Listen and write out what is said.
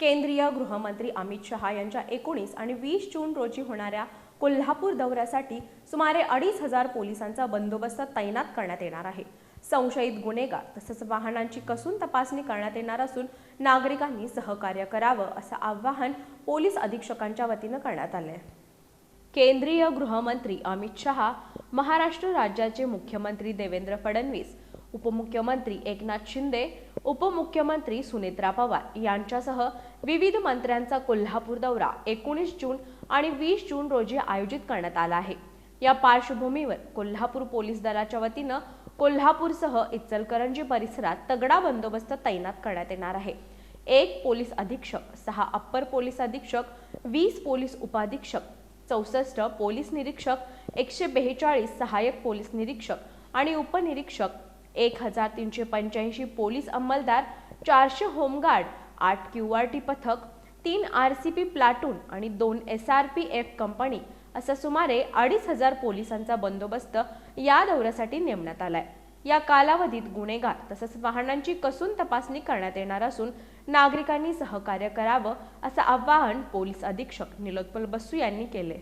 केंद्रीय गृहमंत्री अमित शहा यांच्या 19 आणि 20 जून रोजी होणाऱ्या कोल्हापूर दौऱ्यासाठी सुमारे 2,500 पोलिसांचा बंदोबस्त तैनात करण्यात येणार आहे। संशयित गुन्हेगार तसेच वाहनांची कसून तपासणी करण्यात येणार असून नागरिकांनी सहकार्य करावं असं आवाहन पोलीस अधीक्षकांच्या वतीनं करण्यात आले आहे। केंद्रीय गृहमंत्री अमित शहा, महाराष्ट्र राज्याचे मुख्यमंत्री देवेंद्र फडणवीस, उपमुख्यमंत्री एकनाथ शिंदे, उपमुख्यमंत्री सुनेत्रा पवार यांच्यासह विविध मंत्र्यांचा कोल्हापूर दौरा 19 जून आणि 20 जून रोजी आयोजित करण्यात आला आहे। या पार्श्वभूमीवर कोल्हापूर पोलीस दलाच्या वतीनं कोल्हापूरसह इचलकरंजी परिसरात तगडा बंदोबस्त तैनात करण्यात येणार आहे। 1 पोलीस अधीक्षक, 6 अप्पर पोलीस अधीक्षक, 20 पोलीस उपाधीक्षक, 64 पोलीस निरीक्षक, 142 सहाय्यक पोलीस निरीक्षक आणि उपनिरीक्षक, 1385 पोलीस अंमलदार, 400 होमगार्ड, 8 क्यूआरटी पथक, 3 आरसीपी प्लाटून आणि 2 एसआरपीएफ कंपनी असा सुमारे 2,500 पोलिसांचा बंदोबस्त या दौऱ्यासाठी नेमण्यात आलाय। या कालावधीत गुन्हेगार तसेच वाहनांची कसून तपासणी करण्यात येणार असून नागरिकांनी सहकार्य करावं असं आवाहन पोलीस अधीक्षक निलोत्पल बसू यांनी केले।